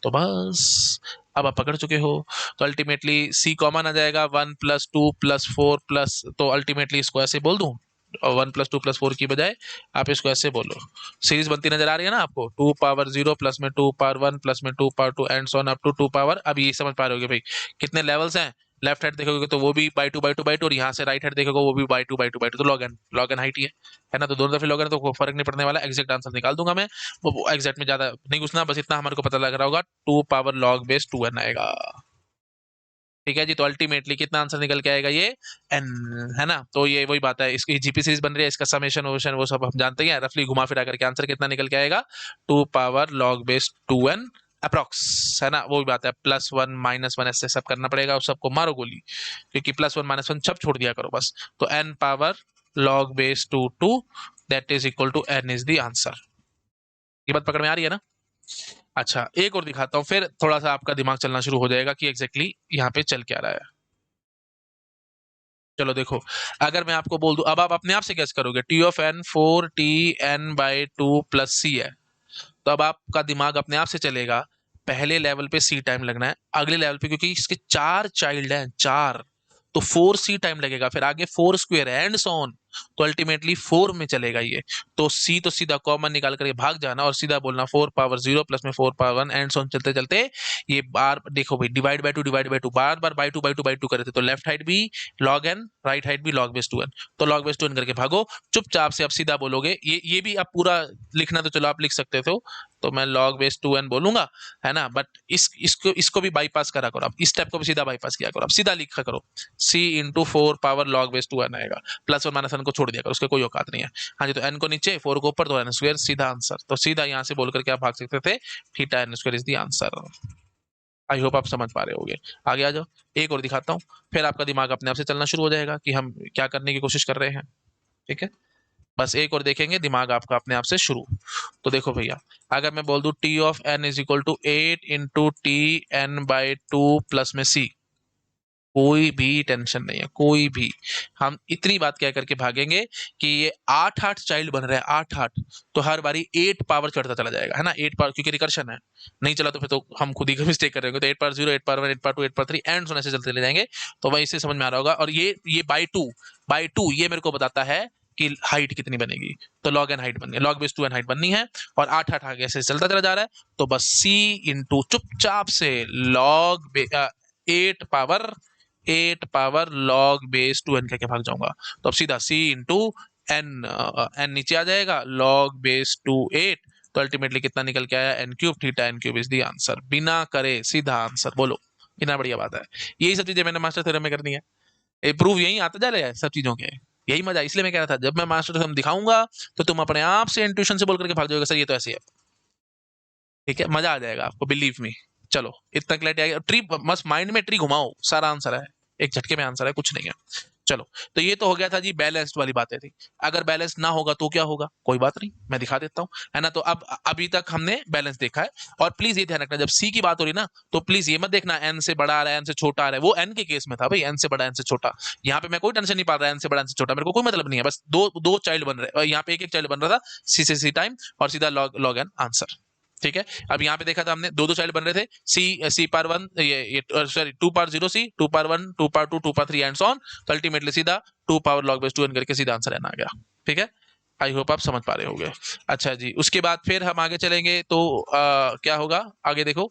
तो बस अब आप पकड़ चुके हो। तो अल्टीमेटली सी कॉमन आ जाएगा, one plus two plus four plus, तो अल्टीमेटली इसको ऐसे बोल दूं, और one plus two plus four की बजाय आप इसको ऐसे बोलो। सीरीज बनती नजर आ रही है ना आपको, टू पावर जीरो प्लस में टू पावर वन प्लस में two power two and so on up to two power. अब ये समझ पा रहे हो भाई कितने लेवल्स हैं। लेफ्ट हैंड देखोगे तो वो भी by two by two by two, और यहाँ से राइट हैंड देखोगे वो भी by two by two by to, तो लॉग एन हाइट ही है ना। तो दोनों तरफ लॉग एन, तो कोई फर्क नहीं पड़ने वाला, एग्जैक्ट आंसर निकाल दूंगा मैं। वो एग्जैक्ट में ज्यादा नहीं घुसना, बस इतना हमारे को पता लग रहा होगा, two power log base two N आएगा, ठीक है जी। तो अल्टीमेटली कितना आंसर निकल के आएगा, ये एन, है ना। तो ये वही बात है, इसकी जीपी सीरीज बन रही है, इसका समेशन वोशन वो सब हम जानते हैं, रफली घुमा फिरा करके आंसर कितना निकल के आएगा, two power log base two N approx, है ना। वो भी बात है, प्लस वन माइनस वन ऐसे सब करना पड़ेगा, उस सबको मारो गोली, क्योंकि प्लस वन माइनस वन सब छोड़ दिया करो बस। तो N power log base two two, that is equal to N is the answer. ये बात पकड़ में आ रही है ना। अच्छा, एक और दिखाता हूँ, फिर थोड़ा सा आपका दिमाग चलना शुरू हो जाएगा कि एग्जैक्टली यहाँ पे चल क्या रहा है। चलो देखो, अगर मैं आपको बोल दूं, अब आप अपने आप से गेस करोगे, T of n four T N by two plus C है, तो अब आपका दिमाग अपने आप से चलेगा, पहले लेवल पे सी टाइम लगना है, अगले लेवल पे क्योंकि इसके चार चाइल्ड हैं, चार, तो फोर सी टाइम लगेगा, फिर आगे four square and so on, तो अल्टीमेटली फोर में चलेगा ये। तो सी तो सीधा कॉमन निकाल कर ये भाग जाना और सीधा बोलना फोर पावर जीरो प्लस में four power one and so on, चलते चलते ये बार देखो भाई, डिवाइड बाय टू बार बार by two by two by two करे थे, तो लेफ्ट हाइट भी लॉग एन, राइट हाइट भी लॉग बेस टू एन, तो लॉग बेस टू एन करके भागो चुपचाप से। अब सीधा बोलोगे, ये भी आप पूरा लिखना तो चलो आप लिख सकते थे, तो मैं log बेस टू एन बोलूंगा, है ना। बट इसको भी बाईपास करा करो, आप इस स्टेप को भी सीधा बाईपास किया करो, आप सीधा लिखा करो, c into four power log base two N आएगा, प्लस वन माइनस वन को छोड़ दिया करो, उसके कोई औकात नहीं है। हाँ जी, तो n को नीचे, फोर को ऊपर, तो एन स्क्वायर सीधा आंसर, तो सीधा यहाँ से बोल करके आप भाग सकते थे, theta N square is the answer. I hope आप समझ पा रहे होगे। आगे आ जाओ, एक और दिखाता हूँ, फिर आपका दिमाग अपने आप से चलना शुरू हो जाएगा कि हम क्या करने की कोशिश कर रहे हैं, ठीक है। बस एक और देखेंगे, दिमाग आपका अपने आप से शुरू। तो देखो भैया, अगर मैं बोल दूं T of N is equal to eight into T N by two plus में सी, कोई भी टेंशन नहीं है, कोई भी, हम इतनी बात कह करके भागेंगे कि ये आठ आठ चाइल्ड बन रहे हैं, आठ आठ, तो हर बारी एट पावर चढ़ता चला जाएगा, है ना। एट पावर, क्योंकि रिकर्शन है, नहीं चला तो फिर तो हम खुद ही का मिस्टेक कर रहे होंगे, तो eight power zero, eight power one, eight power two, eight power three and so on से चलते चले जाएंगे। तो वही इससे समझ में आ रहा होगा। और ये बाई टू ये मेरे को बताता है कि हाइट कितनी बनेगी, तो लॉग एन हाइट बननी है, log base two N height बननी है, और आठ आठ आगे से चलता चला जा रहा है, तो बस सी इंटू चुपचाप से log eight power log base two N करके भाग जाऊंगा, तो अब सीधा सी इंटू एन, एन नीचे आ जाएगा, लॉग बेस टू एट, तो अल्टीमेटली कितना निकल के आया, N cube theta N cube is the answer. बिना करे सीधा आंसर, बोलो कितना बढ़िया बात है। यही सब चीजें मैंने मास्टर थ्योरम में करनी है, ये प्रूफ यही आता जा रहा है सब चीजों के, यही मजा। इसलिए मैं कह रहा था जब मैं मास्टर थ्योरम दिखाऊंगा तो तुम अपने आप से इंट्यूशन से बोल करके भाग जाओगे, सर ये तो ऐसे है। ठीक है, मजा आ जाएगा आपको, बिलीव मी। चलो इतना क्लैरिटी आ गया। ट्री मस्त माइंड में ट्री घुमाओ, सारा आंसर है, एक झटके में आंसर है, कुछ नहीं है। चलो, तो ये तो हो गया था जी, बैलेंस्ड वाली बातें थी। अगर बैलेंस ना होगा तो क्या होगा, कोई बात नहीं, मैं दिखा देता हूँ, है ना। तो अब अभी तक हमने बैलेंस देखा है। और प्लीज ये ध्यान रखना, जब सी की बात हो रही ना, तो प्लीज ये मत देखना एन से बड़ा आ रहा है एन से छोटा आ रहा है, वो एन के केस में था भाई, एन से बड़ा एन से छोटा। यहाँ पे मैं कोई टेंशन नहीं पा रहा एन से बड़ा एन से छोटा, मेरे को कोई मतलब नहीं है, बस दो दो चाइल्ड बन रहे, यहाँ पे एक एक चाइल्ड बन रहा था, सी से सी टाइम और सीधा लॉग लॉग एन आंसर। ठीक है, अब यहाँ पे देखा था हमने दो दो चाइल्ड बन रहे थे, सी पार वन, ये sorry 2 power 0 C, 2 power 1, 2 power 2, 2 power 3 and so on. तो अल्टीमेटली सीधा 2 पावर log base 2n करके सीधा आंसर एन आ गया। ठीक है, आई होप आप समझ पा रहे होंगे। अच्छा जी, उसके बाद फिर हम आगे चलेंगे तो क्या होगा आगे देखो,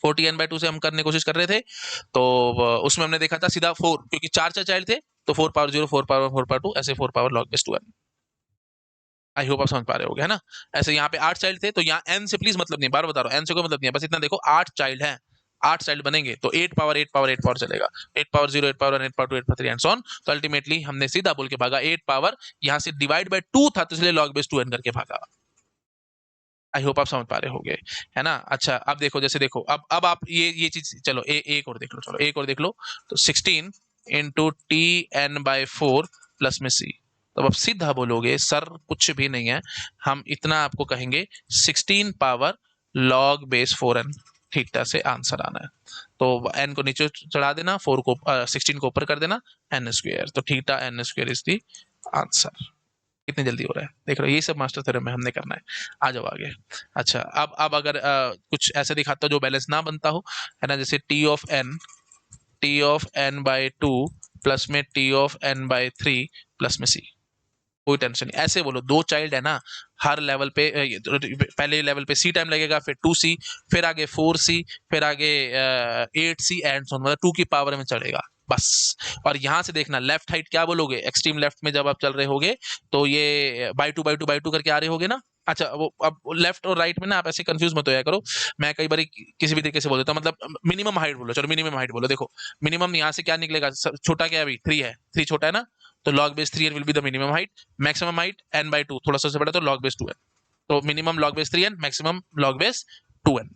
40n/2 से हम करने की कोशिश कर रहे थे, तो उसमें हमने देखा था सीधा 4, क्योंकि चार चार चाइल्ड थे, तो 4 पावर 0, 4 पावर 1, 4 पावर 2, ऐसे 4 पावर log base 2n। आई होप आप समझ पा रहे होगे, है ना। ऐसे यहाँ पे 8 चाइल्ड थे, तो यहाँ n से प्लीज मतलब नहीं, बार बता रहा हूँ, n से कोई मतलब नहीं है, बस इतना देखो 8 चाइल्ड हैं, 8 चाइल्ड बनेंगे तो 8 पावर 8 पावर 8 पावर चलेगा, 8 power 0, 8 power 1, 8 power 2, 8 power 3 and so on. तो अल्टीमेटली हमने सीधा बोल के भागा, 8 पावर यहाँ से डिवाइड बाय 2 था, तो इसलिए log base 2n करके भागा। आई होप आप समझ पा रहे होगे, है ना। अच्छा, अब देखो, जैसे देखो, अब आप ये चीज, चलो एक और देख लो, चलो एक और देख लो। तो 16 into T N by 4 plus में सी। तो अब सीधा बोलोगे सर कुछ भी नहीं है, हम इतना आपको कहेंगे 16 power log base 4n theta से आंसर आना है। तो n को नीचे चढ़ा देना, 4 को 16 को ऊपर कर देना, n स्क्वायर, तो theta n square is the answer. कितनी जल्दी हो रहा है देख रहे हो, ये सब मास्टर थ्योरम में हमने करना है। आ जाओ आगे। अच्छा, अब अगर कुछ ऐसे दिखाता हो जो बैलेंस ना बनता हो, है ना, जैसे T of N by 2 plus में T of N by 3 plus में सी। कोई टेंशन नहीं, ऐसे बोलो, दो चाइल्ड है ना, हर लेवल पे पहले लेवल पे सी टाइम लगेगा, फिर 2c, फिर आगे 4c, फिर आगे 8c एंड सो, मतलब 2 की पावर में चढ़ेगा बस। और यहां से देखना लेफ्ट हाइट क्या बोलोगे, एक्सट्रीम लेफ्ट में जब आप चल रहे होगे तो ये by two by two by to करके आ रहे होगे ना। अच्छा, वो अब लेफ्ट और राइट में ना आप ऐसे कंफ्यूज मत होया करो, मैं कई बार किसी भी तरीके से बोल देता हूँ, मतलब मिनिमम हाइट बोलो, चलो मिनिमम हाइट बोलो। देखो मिनिमम यहाँ से क्या निकलेगा, छोटा क्या है अभी 3 है, 3 छोटा है ना, तो log base 3n will be the minimum height, maximum height n/2, थोड़ा सा बड़ा तो log base 2n, तो minimum log base 3n, maximum log base 2n,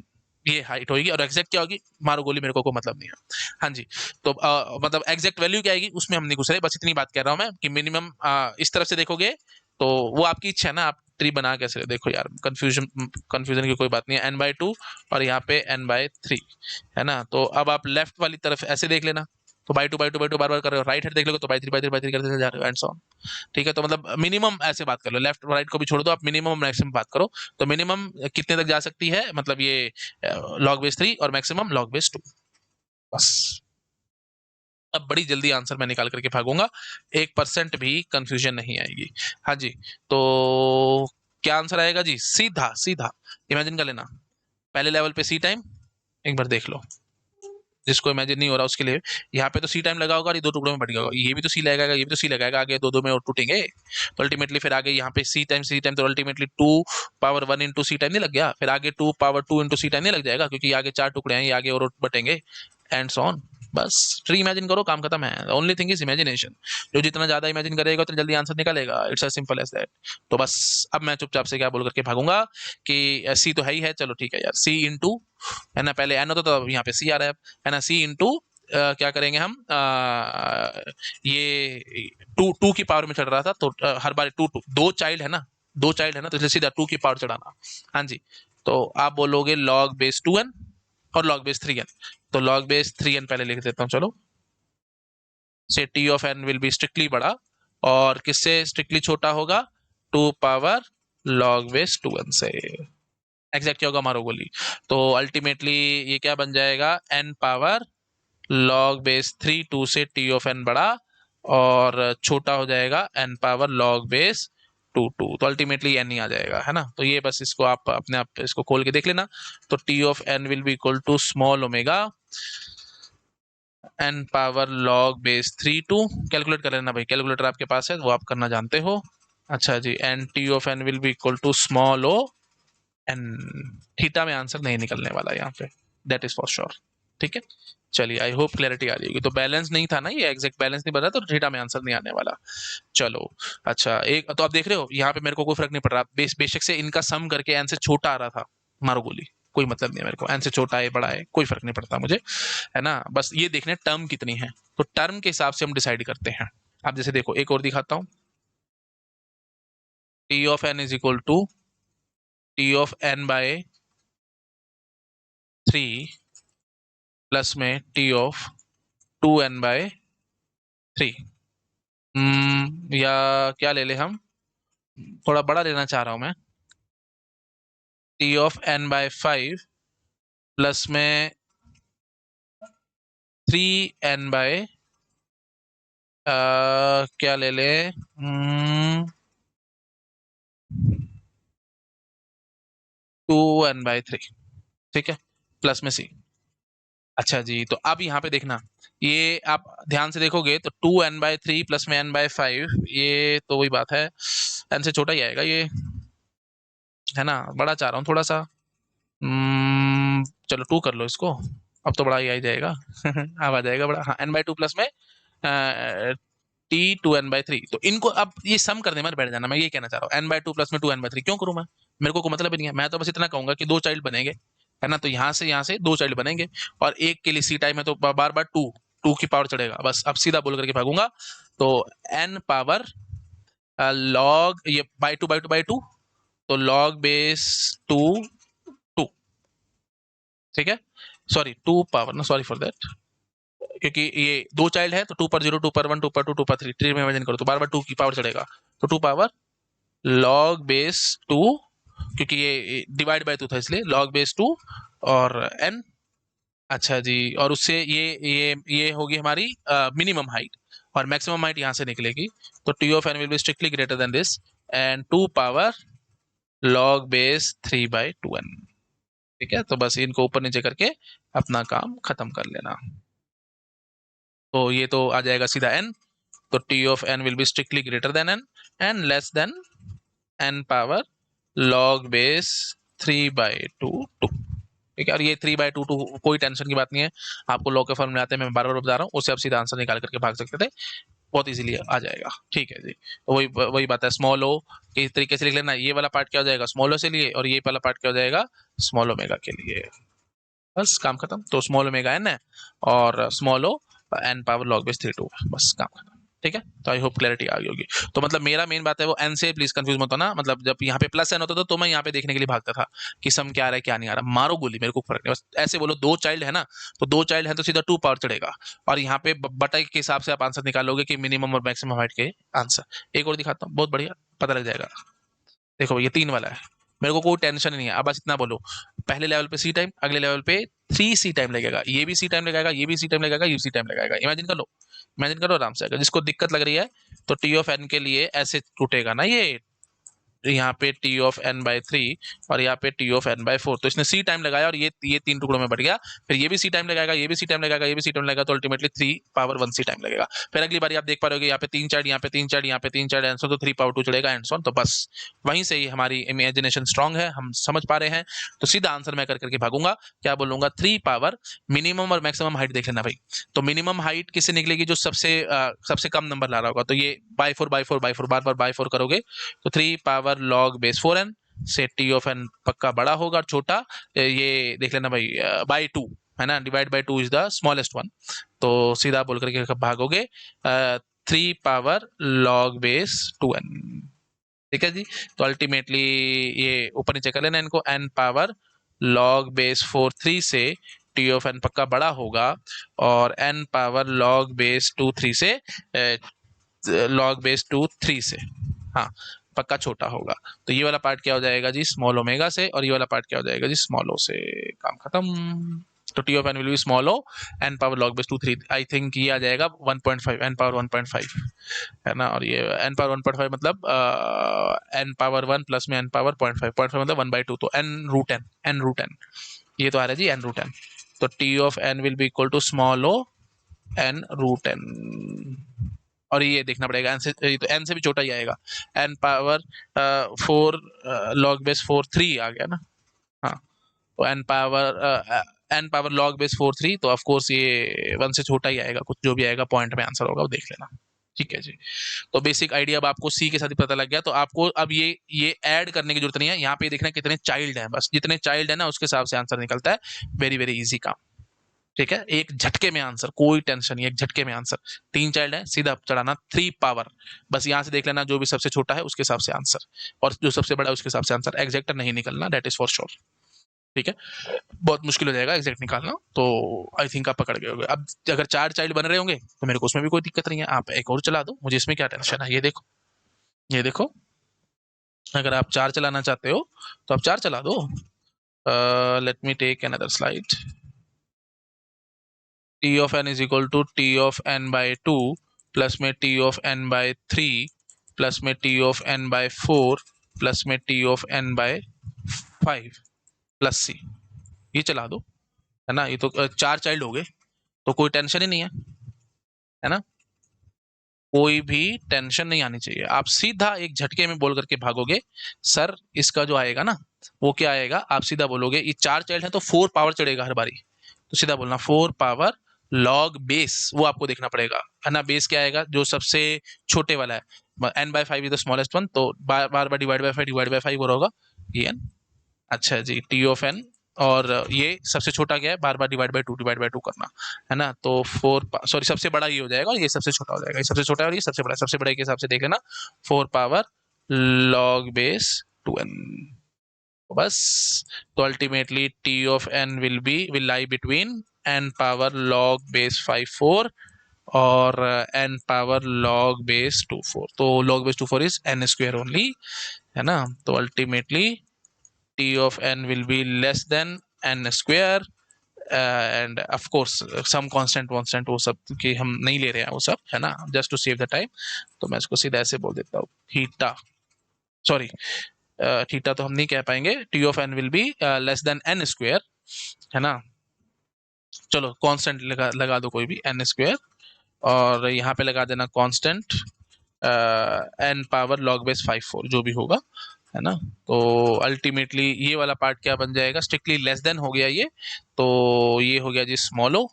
ये हाइट होगी। और एग्जैक्ट क्या होगी, मारो गोली, मेरे को कोई मतलब नहीं है। हाँ जी, तो मतलब एग्जैक्ट वैल्यू क्या आएगी उसमें हम नहीं घुस रहे, बस इतनी बात कह रहा हूँ मैं कि मिनिमम इस तरफ से देखोगे तो वो आपकी इच्छा है ना, आप ट्री बना कैसे, देखो यार कंफ्यूजन की कोई बात नहीं है, n/2 और यहाँ पे n/3, है ना। तो अब आप लेफ्ट वाली तरफ ऐसे देख लेना, तो by two by two by two बार बार कर रहे हो, राइट हैंड देख लो तो बाई थ्री करते जा रहे हो एंड सो ऑन। ठीक है, तो मतलब मिनिमम ऐसे बात कर लो, लेफ्ट राइट को भी छोड़ दो, आप मिनिमम मैक्सिमम बात करो। तो मिनिमम कितने तक जा सकती है, मतलब ये log base 3 और मैक्सिमम log base 2, बस। अब बड़ी जल्दी आंसर मैं निकाल करके भागूंगा, 1% भी कंफ्यूजन नहीं आएगी। हाँ जी, तो क्या आंसर आएगा जी, सीधा सीधा इमेजिन कर लेना, पहले लेवल पे सी टाइम एक बार देख लो, जिसको इमेजिन नहीं हो रहा उसके लिए, यहाँ पे तो सी टाइम लगा होगा और ये दो टुकड़ों में बट गया होगा, ये भी तो सी लगाएगा, ये भी तो सी लगाएगा, आगे दो दो में और टूटेंगे, तो अल्टीमेटली फिर आगे यहाँ पे सी टाइम तो अल्टीमेटली 2 पावर 1 इंटू सी टाइम नहीं लग गया, फिर आगे 2 पावर 2 इंटू सी टाइम नहीं लग जाएगा, क्योंकि आगे 4 टुकड़े हैं, ये आगे और बटेंगे एंड सो ऑन। बस ट्री इमेजिन करो, काम खत्म है, ओनली थिंग इज इमेजिनेशन, जो जितना ज्यादा इमेजिन करेगा उतना जल्दी आंसर निकलेगा, it's as simple as that. तो बस अब मैं चुपचाप से क्या बोल करके भागूंगा कि सी तो है ही है, चलो ठीक है यार, सी इंटू, है ना, पहले एन होता तो अब यहाँ पे सी आ रहा है ना, सी इंटू क्या करेंगे हम, ये टू की पावर में चढ़ रहा था, तो हर बार टू दो चाइल्ड है ना, दो चाइल्ड है ना, तो इसलिए सीधा 2 की पावर चढ़ाना। हाँ जी, तो आप बोलोगे log base 2n और log base 3n, तो log base 3n पहले लिख देता हूँ, चलो, से t of n will be strictly बड़ा, और किससे स्ट्रिक्टली छोटा होगा, 2 पावर log base 2n से। एग्जैक्ट क्या होगा, मारो गोली, तो अल्टीमेटली ये क्या बन जाएगा, n पावर log base 3, 2 से t ऑफ n बड़ा, और छोटा हो जाएगा n पावर log base 2, 2, तो अल्टीमेटली n ही आ जाएगा, है ना। तो ये बस इसको आप अपने आप इसको खोल के देख लेना, तो t of n will be equal to small omega n power log base 3, 2, calculate कर लेना भाई, कैलकुलेटर आपके पास है वो आप करना जानते हो। अच्छा जी, n t of n will be equal to small o N, theta में आंसर नहीं निकलने वाला यहाँ पे, दैट इज फॉर श्योर। ठीक है, चलिए आई होप क्लैरिटी आ रही होगी। तो बैलेंस नहीं था ना, ये एग्जैक्ट बैलेंस नहीं बना, तो थीटा में आंसर नहीं आने वाला। चलो, अच्छा एक तो आप देख रहे हो यहाँ पे मेरे को कोई फर्क नहीं पड़ रहा, बेशक से इनका सम करके एन से छोटा आ रहा था, मारो गोली, कोई मतलब नहीं है मेरे को, एन से छोटा है बड़ा है कोई फर्क नहीं पड़ता मुझे, है ना। बस ये देखने टर्म कितनी है, तो टर्म के हिसाब से हम डिसाइड करते हैं। अब जैसे देखो एक और दिखाता हूँ, T of N is equal to T of N by 3 plus में टी ऑफ 2n/3। या क्या ले ले हम, थोड़ा बड़ा लेना चाह रहा हूं मैं, टी ऑफ n/5 प्लस में 3n/, क्या ले ले, 2n/3। ठीक है, प्लस में सी। अच्छा जी, तो अब यहाँ पे देखना, ये आप ध्यान से देखोगे तो 2n/3 प्लस में n/5, ये तो वही बात है, n से छोटा ही आएगा ये, है ना। बड़ा चाह रहा हूँ थोड़ा सा, चलो 2 कर लो इसको, अब तो बड़ा ही आ ही जाएगा। अब आ जाएगा बड़ा, हाँ n/2 प्लस में t 2n/3। तो इनको अब ये सम करने मत बैठ जाना, मैं ये कहना चाह रहा हूँ, n/2 प्लस में 2n/3 क्यों करूँ मैं, मेरे को कोई मतलब ही नहीं है, मैं तो बस इतना कहूंगा कि दो चाइल्ड बनेंगे, है ना, तो यहाँ से दो चाइल्ड बनेंगे, और एक के लिए सी टाइम है तो बार बार टू, टू की पावर चढ़ेगा, बस अब सीधा बोल करके भागूंगा। तो n पावर लॉग, ये बाई टू, तो लॉग बेस टू, टू। ठीक है, सॉरी टू पावर ना, सॉरी फॉर दैट, क्योंकि ये दो चाइल्ड है तो 2 पर 0, 2 पर 1, 2 पर 2, 2 पर 3, ट्री में इमेजिन करो तो बार बार 2 की पावर चढ़ेगा, तो 2 पावर लॉग बेस 2, क्योंकि ये डिवाइड बाय 2 था इसलिए लॉग बेस 2 और n। अच्छा जी, और उससे ये होगी हमारी मिनिमम हाइट, और मैक्सिमम हाइट यहाँ से निकलेगी, तो T of N will be strictly greater than this, and 2 power log base 3/2n। ठीक है, तो बस इनको ऊपर नीचे करके अपना काम खत्म कर लेना, तो ये तो आ जाएगा सीधा n, तो T of N will be strictly greater than N and less than N power log base 3/2 2। ठीक है, और ये 3/2 कोई टेंशन की बात नहीं है, आपको लॉग के फॉर्म में आते हैं, मैं बार बार बता रहा हूँ, उससे आप सीधा आंसर निकाल करके भाग सकते थे, बहुत इजीली आ जाएगा। ठीक है जी, तो वही वही बात है, स्मॉल ओ इस तरीके से लिख लेना, ये वाला पार्ट क्या हो जाएगा स्मॉल ओ से लिए, और ये वाला पार्ट क्या हो जाएगा स्मॉल ओमेगा के लिए, बस काम खत्म। तो स्मॉल ओमेगा एन है और स्मॉल ओ एन पावर लॉग बेस 3/2 है, बस काम खत्म। ठीक है, तो आई होप क्लैरिटी आ गई होगी। तो मतलब मेरा मेन बात है वो एन से प्लीज कंफ्यूज मत होना, मतलब जब यहाँ पे प्लस एन होता था तो मैं यहाँ पे देखने के लिए भागता था कि सम क्या आ रहा है क्या नहीं आ रहा, मारो गोली मेरे को फर्क नहीं, बस ऐसे बोलो दो चाइल्ड है ना, तो दो चाइल्ड है तो सीधा 2 पावर चढ़ेगा, और यहाँ पे बटा के हिसाब से आप आंसर निकालोगे कि मिनिमम और मैक्सिमम हाइट के आंसर। एक और दिखाता हूँ, बहुत बढ़िया पता लग जाएगा। देखो ये 3 वाला है, मेरे को कोई टेंशन नहीं है, अब बस इतना बोलो, पहले लेवल पे सी टाइम, अगले लेवल पे 3 सी टाइम लगेगा, ये भी सी टाइम लगाएगा, ये भी सी टाइम लगाएगा, ये सी टाइम लगाएगा, इमेजिन कर लो, इमेजिन करो आराम से, अगर जिसको दिक्कत लग रही है तो टी ऑफ एन के लिए ऐसे टूटेगा ना ये, यहाँ पे टी ऑफ n/3 और यहाँ पे टी ऑफ n/4, तो इसने सी टाइम लगाया और ये 3 टुकड़ों में बढ़ गया, फिर ये भी सी टाइम लगाएगा, ये भी सी टाइम लगाएगा, ये भी सी टाइम लगाएगा, तो अल्टीमेटली 3 पावर 1 सी टाइम लगेगा। फिर अगली बार आप देख पा रहे हो यहाँ पे 3 चार्ट, यहाँ पे 3 चार्ट, यहाँ पे 3 चार्ट, एंड सो तो 3 पावर 2 चलेगा एंड सो, तो बस वहीं से ही हमारी इमेजिनेशन स्ट्रांग है, हम समझ पा रहे हैं, तो सीधा आंसर मैं कर करके भागूंगा, क्या बोलूंगा 3 पावर मिनिमम और मैक्सिमम हाइट देख लेना भाई। तो मिनिमम हाइट किससे निकलेगी, जो सबसे कम नंबर ला रहा होगा, तो ये बाय 4 बार बार बाय 4 करोगे, तो 3 पावर लॉग बेस 4n से टी ऑफ एन पक्का बड़ा होगा और छोटा, ये देख लेना भाई बाय 2, है ना, divide by 2 is the smallest one, तो सीधा बोल करके भागोगे 3 पावर लॉग बेस 2n। ठीक है जी, तो अल्टीमेटली ये ऊपर नीचे कर लेना इनको, n पावर लॉग बेस 4 3 से टी ऑफ एन पक्का बड़ा होगा, और n पावर लॉग बेस 2 3 से लॉग बेस 2 3 से, हाँ, पक्का छोटा होगा। तो ये वाला पार्ट क्या हो जाएगा जी स्मॉल ओमेगा से, और ये वाला पार्ट क्या हो जाएगा जी स्मॉल ओ से, काम खत्म। तो T of N will be small O N power log base 2 3, I think ये आ जाएगा 1.5, एन पावर 1.5, है ना, और ये एन पावर 1.5 मतलब एन पावर 1 प्लस में एन पावर 0.5 मतलब 1/2, तो एन रूट एन ये तो आ रहा है जी n√n। तो T of N will be equal to small O n√n, और ये देखना पड़ेगा एन से, तो n से भी छोटा ही आएगा, n पावर 4 लॉग बेस 4 3 आ गया ना, हाँ, तो n पावर log बेस 4 3, तो ऑफ कोर्स ये 1 से छोटा ही आएगा, कुछ जो भी आएगा पॉइंट में आंसर होगा वो देख लेना। ठीक है जी। तो बेसिक आइडिया अब आपको सी के साथ ही पता लग गया, तो आपको अब ये ऐड करने की जरूरत नहीं है, यहाँ पे देखना कितने चाइल्ड हैं, बस जितने चाइल्ड है ना उसके हिसाब से आंसर निकलता है। वेरी वेरी इजी काम। ठीक है, एक झटके में आंसर, कोई टेंशन नहीं, एक झटके में आंसर। 3 चाइल्ड है, सीधा चढ़ाना 3 पावर, बस यहाँ से देख लेना जो भी सबसे छोटा है उसके हिसाब से आंसर, और जो सबसे बड़ा है उसके हिसाब से आंसर। एग्जैक्ट नहीं निकलना, दैट इज फॉर श्योर। ठीक है, बहुत मुश्किल हो जाएगा एग्जैक्ट निकालना, तो आई थिंक आप पकड़ गए होंगे। अब अगर 4 चाइल्ड बन रहे होंगे तो मेरे को उसमें भी कोई दिक्कत नहीं है, आप एक और चला दो, मुझे इसमें क्या टेंशन है। ये देखो, ये देखो, अगर आप 4 चलाना चाहते हो तो आप 4 चला दो। Let me take another slide. t of n is equal to t of n by 2 plus में t of n by 3 plus में t of n by 4 plus में t of n by 5 plus c। ये चला दो, है ना। ये तो 4 चाइल्ड हो गए, तो कोई टेंशन ही नहीं है ना, कोई भी टेंशन नहीं आनी चाहिए। आप सीधा एक झटके में बोल करके भागोगे, सर इसका जो आएगा ना वो क्या आएगा, आप सीधा बोलोगे ये 4 चाइल्ड है तो 4 पावर चढ़ेगा हर बारी, तो सीधा बोलना 4 पावर लॉग बेस, वो आपको देखना पड़ेगा, है ना। बेस क्या आएगा, जो सबसे छोटे वाला है, n/5 is the smallest one, तो बार बार डिवाइड बाय 5 हो रहा होगा ये n। अच्छा जी, टी ऑफ एन, और ये सबसे छोटा क्या है, बार बार डिवाइड बाय टू करना, है ना। तो 4, सॉरी सबसे बड़ा ये हो जाएगा और ये सबसे छोटा हो जाएगा, ये सबसे छोटा है और ये सबसे बड़ा है, सबसे बड़े के हिसाब से देख लेना 4 पावर लॉग बेस 2n, बस। तो ultimately T of N will lie between n power log base 5 4 और n पावर लॉग बेस 2 4, तो log base 2 4 is n square only, है ना। तो अल्टीमेटली t of n will be less than n square, and of course some constant वो सब कि हम नहीं ले रहे हैं वो सब, है ना, just to save the time. तो मैं इसको सीधा ऐसे बोल देता हूँ, थीटा, सॉरी थीटा तो हम नहीं कह पाएंगे, T of N will be less than N square, है ना। चलो कांस्टेंट लगा दो कोई भी, एन स्क्वेयर, और यहाँ पे लगा देना constant N power log base 5 4 जो भी होगा, है ना। तो अल्टीमेटली ये वाला पार्ट क्या बन जाएगा, स्ट्रिक्टली लेस देन हो गया ये, तो ये हो गया जी स्मॉल ओ,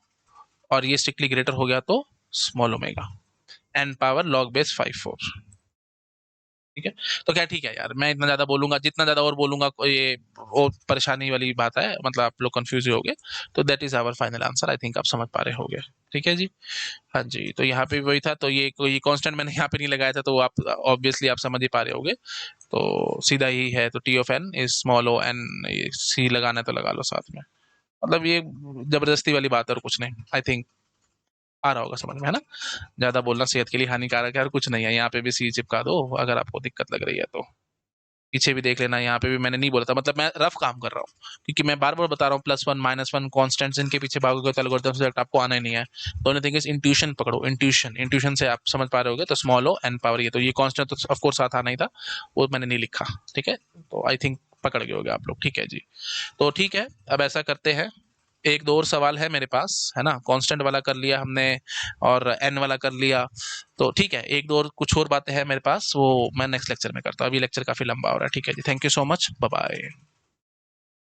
और ये स्ट्रिक्टली ग्रेटर हो गया तो small omega, N power log base 5 4। ठीक है, तो क्या ठीक है यार, मैं इतना ज्यादा बोलूंगा, जितना ज्यादा और बोलूंगा ये वो परेशानी वाली बात है, मतलब आप लोग कंफ्यूज हो गए। तो that is our final answer, I think आप समझ पा रहे होगे। ठीक है जी, हाँ जी। तो यहाँ पे भी वही था, तो ये कोई कांस्टेंट मैंने यहाँ पे नहीं लगाया था, तो आप ऑब्वियसली आप समझ ही पा रहे होगे, तो सीधा ही है, तो T of N is small O n, C लगाना है तो लगा लो साथ में, मतलब ये जबरदस्ती वाली बात है और कुछ नहीं, आई थिंक आ रहा होगा समझ में, है ना। ज्यादा बोलना सेहत के लिए हानिकारक है और कुछ नहीं है, यहाँ पे भी सी चिपका दो अगर आपको दिक्कत लग रही है तो। पीछे भी देख लेना, यहाँ पे भी मैंने नहीं बोला था, मतलब मैं रफ काम कर रहा हूँ, क्योंकि मैं बार बार बता रहा हूँ +1 -1 कॉन्स्टेंट्स, इनके पीछे भागोगे तो एल्गोरिथम सब्जेक्ट आपको आना ही नहीं है। तो ओनली थिंग इज इंट्यूशन पकड़ो, इंट्यूशन से आप समझ पा रहे होगे, तो स्मॉल ओ एन पावर, ये तो ये कॉन्स्टेंट तो ऑफ कोर्स साथ आना ही था, वो मैंने नहीं लिखा। ठीक है, तो आई थिंक पकड़ गए होगे आप लोग। ठीक है जी, तो ठीक है, अब ऐसा करते हैं, एक दो और सवाल है मेरे पास, है ना। कांस्टेंट वाला कर लिया हमने और एन वाला कर लिया, तो ठीक है, एक दो और कुछ और बातें हैं मेरे पास, वो मैं नेक्स्ट लेक्चर में करता हूँ, अभी लेक्चर काफी लंबा हो रहा है। ठीक है जी, thank you so much, bye bye.